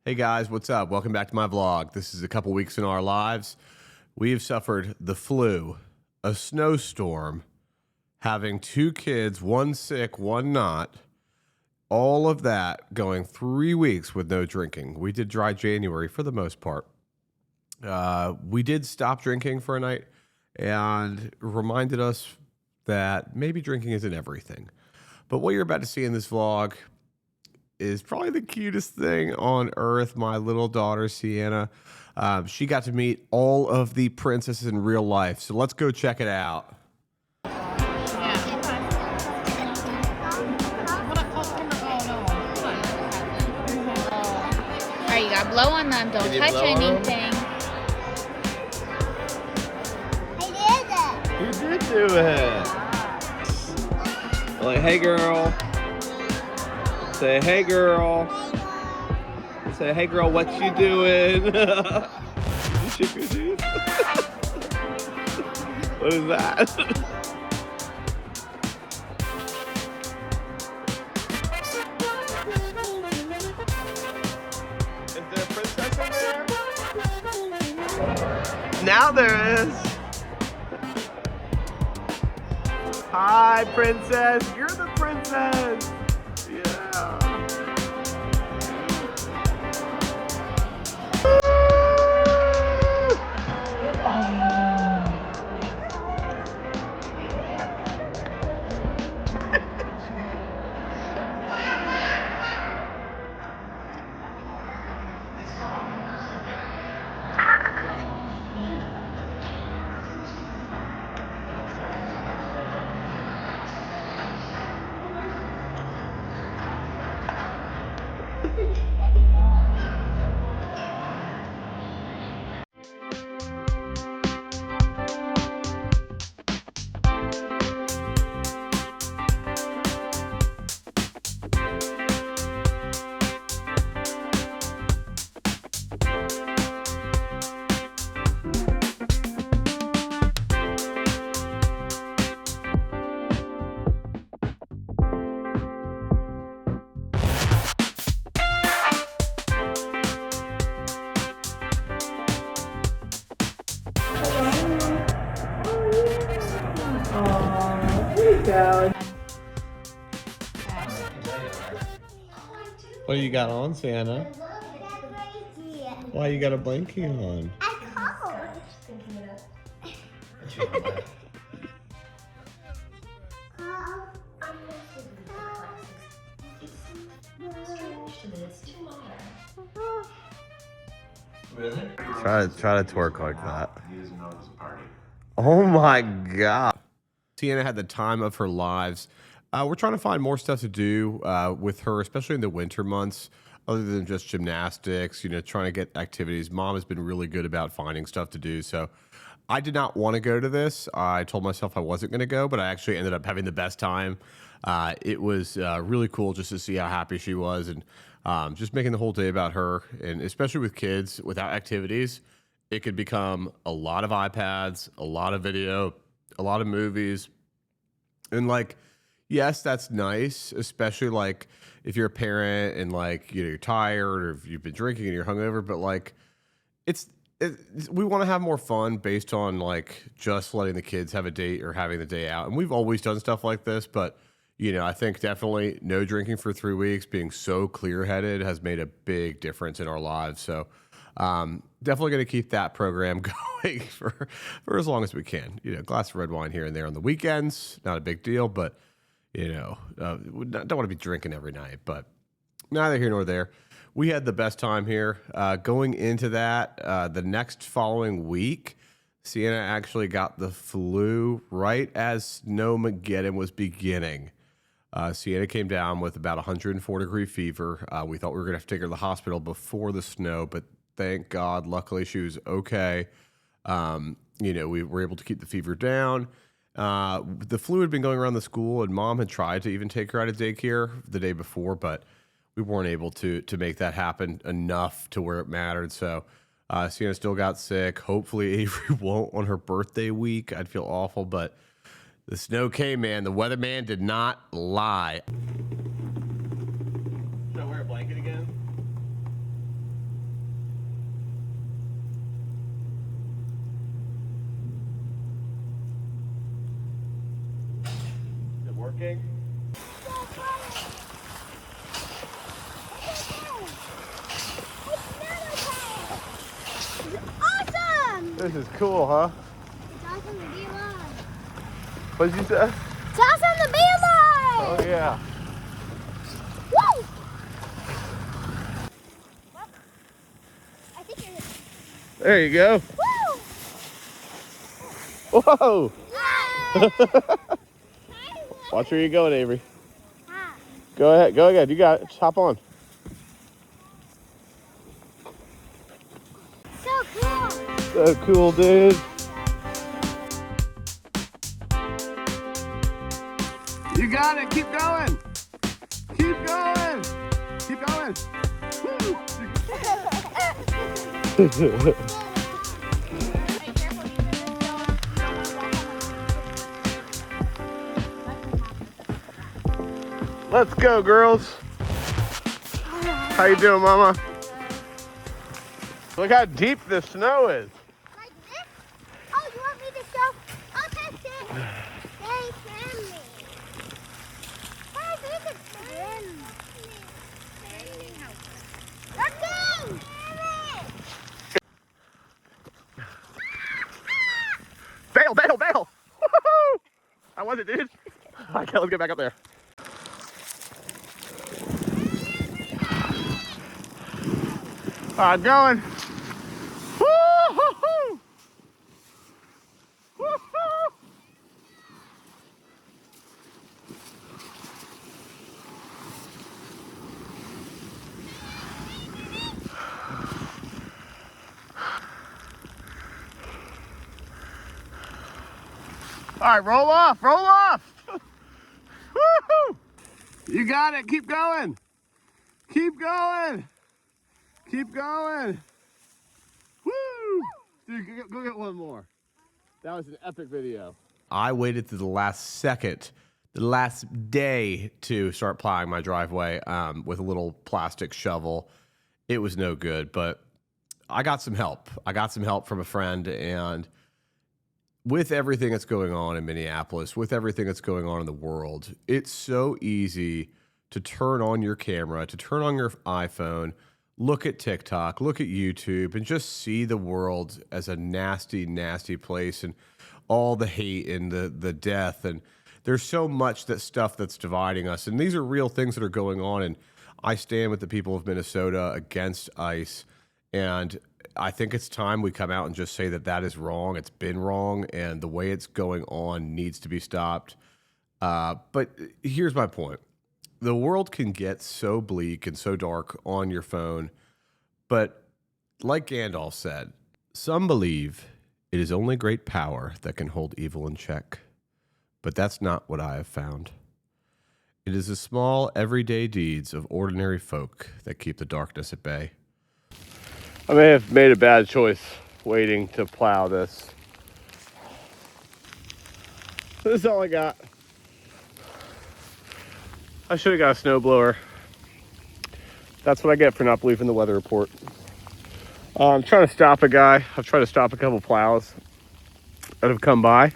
Hey guys, what's up? Welcome back to my vlog. This is a couple weeks in our lives. We have suffered the flu, a snowstorm, having two kids, one sick, one not. All of that going 3 weeks with no drinking. We did dry January for the most part. We did stop drinking for a night and reminded us that maybe drinking isn't everything. But what you're about to see in this vlog is probably the cutest thing on earth. My little daughter, Sienna, she got to meet all of the princesses in real life. So let's go check it out. All right, you gotta blow on them. Don't touch anything. You did do it. Like, hey girl. Say, hey girl. Say, hey girl, what you doing? You shook your teeth? What is that? Is there a princess in there? Now there is. Hi, princess. You're the princess. Yeah. What do you got on, Santa? Why you got a blankie on? Really? Try to twerk like that. Oh my God. Sienna had the time of her lives. We're trying to find more stuff to do with her, especially in the winter months, other than just gymnastics, trying to get activities. Mom has been really good about finding stuff to do. So I did not want to go to this. I told myself I wasn't going to go, but I actually ended up having the best time. It was really cool just to see how happy she was and just making the whole day about her. And especially with kids, without activities, it could become a lot of iPads, a lot of video, a lot of movies. And yes, that's nice, especially if you're a parent and you're tired or if you've been drinking and you're hungover, but we want to have more fun based on just letting the kids have a date or having the day out. And we've always done stuff like this, but I think definitely no drinking for 3 weeks, being so clear-headed has made a big difference in our lives. So definitely going to keep that program going for as long as we can. A glass of red wine here and there on the weekends, not a big deal, but don't want to be drinking every night. But neither here nor there. We had the best time here. Going into that, the next following week, Sienna actually got the flu right as Snowmageddon was beginning. Sienna came down with about 104-degree fever. We thought we were going to have to take her to the hospital before the snow, but thank God, luckily she was okay. We were able to keep the fever down. The flu had been going around the school, and Mom had tried to even take her out of daycare the day before, but we weren't able to make that happen enough to where it mattered. So Sienna still got sick. Hopefully Avery won't on her birthday week. I'd feel awful, but the snow came, man. The weatherman did not lie. Should I wear a blanket again? working. Awesome! This is cool, huh? It's awesome to be alive. What did you say? It's awesome to be alive! Oh yeah. Woo! I think you're... There you go. Woo! Whoa! Yay! Watch where you're going, Avery. Ah. Go ahead, go ahead. You got it. Just hop on. So cool! So cool, dude. You got it. Keep going. Keep going. Keep going. Woo. Let's go, girls. How you doing, Mama? Look how deep the snow is. Like this? Oh, you want me to show? I'll test it. Very friendly. Hey, look at them. Looking! Bail, bail, bail. Woo-hoo! I was it, dude. Okay, let's get back up there. All right, going. Woo-hoo-hoo! Woo-hoo! All right, roll off, roll off. Woo-hoo! You got it, keep going. Keep going. Keep going. Woo! Dude, go get one more. That was an epic video. I waited to the last second, the last day to start plowing my driveway with a little plastic shovel. It was no good, but I got some help. I got some help from a friend, and with everything that's going on in Minneapolis, with everything that's going on in the world, it's so easy to turn on your camera, to turn on your iPhone, look at TikTok, look at YouTube, and just see the world as a nasty, nasty place and all the hate and the death. And there's so much stuff that's dividing us. And these are real things that are going on. And I stand with the people of Minnesota against ICE. And I think it's time we come out and just say that that is wrong. It's been wrong. And the way it's going on needs to be stopped. But here's my point. The world can get so bleak and so dark on your phone, but like Gandalf said, some believe it is only great power that can hold evil in check, but that's not what I have found. It is the small, everyday deeds of ordinary folk that keep the darkness at bay. I may have made a bad choice waiting to plow this. This is all I got. I should have got a snowblower. That's what I get for not believing the weather report. I'm trying to stop a guy. I've tried to stop a couple plows that have come by.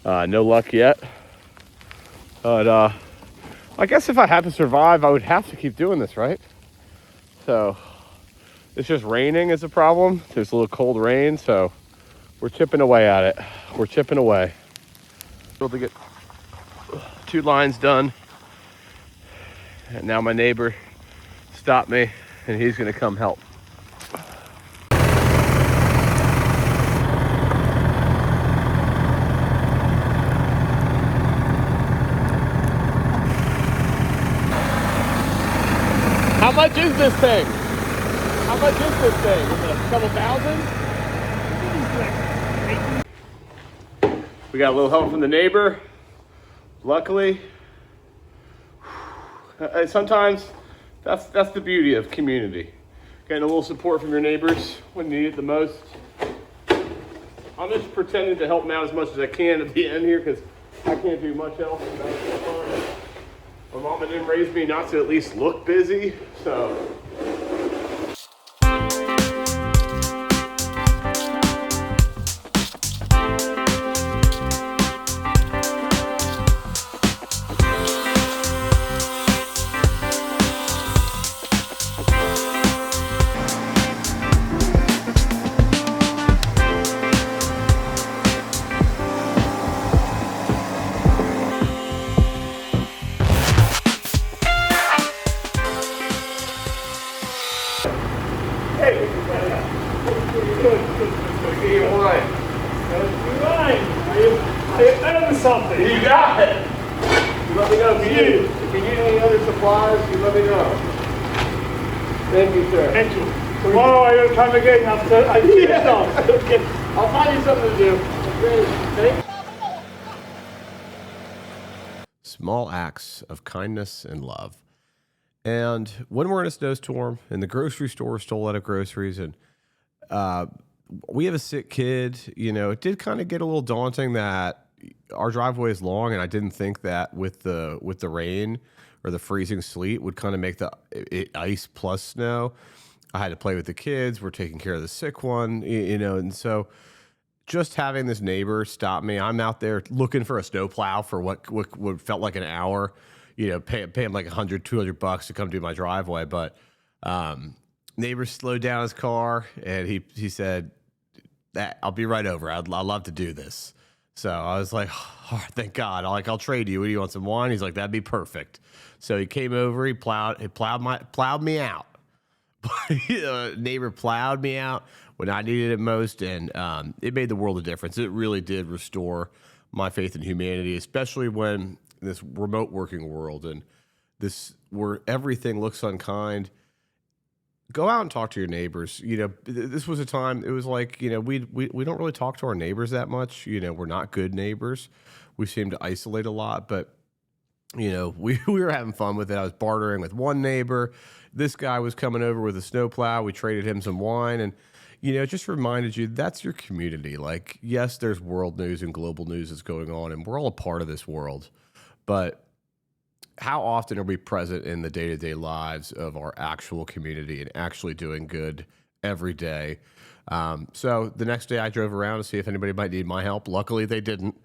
No luck yet. But I guess if I had to survive, I would have to keep doing this, right? So it's just raining is a problem. There's a little cold rain, so we're chipping away at it. We're chipping away. Able to get 2 lines done. And now my neighbor stopped me, and he's gonna come help. How much is this thing? How much is this thing? Is it a couple thousand? We got a little help from the neighbor, luckily. Sometimes that's the beauty of community. Getting a little support from your neighbors when you need it the most. I'm just pretending to help them out as much as I can at the end here because I can't do much else. My mama didn't raise me not to at least look busy, so. Hey, good. Get your wine. You're right. I owe something. You got it. You let me know if you need any other supplies. You let me know. Thank you, sir. Thank you. Tomorrow I will come again after I see yourself. Okay. I'll find you something to do. Thank you. Small acts of kindness and love. And when we're in a snowstorm and the grocery store is still out of groceries and we have a sick kid, you know, it did kind of get a little daunting that our driveway is long, and I didn't think that with the rain or the freezing sleet would kind of make it ice plus snow. I had to play with the kids. We're taking care of the sick one, you know, and so just having this neighbor stop me. I'm out there looking for a snowplow for what felt like an hour, you know, pay him like $100, $200 to come do my driveway. But neighbor slowed down his car and he said, I'll be right over. I'd love to do this. So I was like, oh, thank God. I'll trade you. What do you want, some wine? He's like, that'd be perfect. So he came over, he plowed me out. Neighbor plowed me out when I needed it most, and it made the world a difference. It really did restore my faith in humanity, especially when in this remote working world and this where everything looks unkind. Go out and talk to your neighbors. You know, this was a time. It was like, you know, we don't really talk to our neighbors that much. You know, we're not good neighbors. We seem to isolate a lot, but you know, we were having fun with it. I was bartering with one neighbor. This guy was coming over with a snowplow. We traded him some wine, and you know, it just reminded you that's your community. Like, yes, there's world news and global news that's going on, and we're all a part of this world. But how often are we present in the day-to-day lives of our actual community and actually doing good every day? So the next day I drove around to see if anybody might need my help. Luckily they didn't,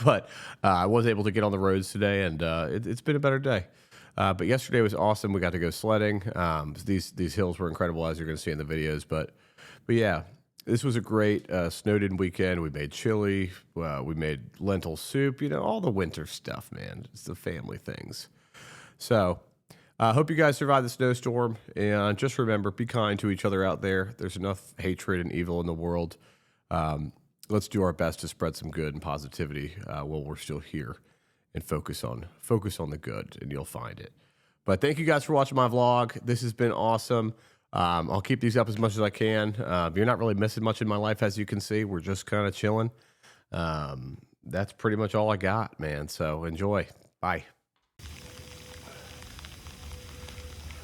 but I was able to get on the roads today, and it's been a better day. But yesterday was awesome. We got to go sledding. These hills were incredible, as you're going to see in the videos. But yeah, this was a great snowed-in weekend. We made chili. We made lentil soup. You know, all the winter stuff, man. It's the family things. So I hope you guys survive the snowstorm. And just remember, be kind to each other out there. There's enough hatred and evil in the world. Let's do our best to spread some good and positivity while we're still here, and focus on the good, and you'll find it. But thank you guys for watching my vlog. This has been awesome. I'll keep these up as much as I can. You're not really missing much in my life, as you can see. We're just kind of chilling. That's pretty much all I got, man. So enjoy. Bye.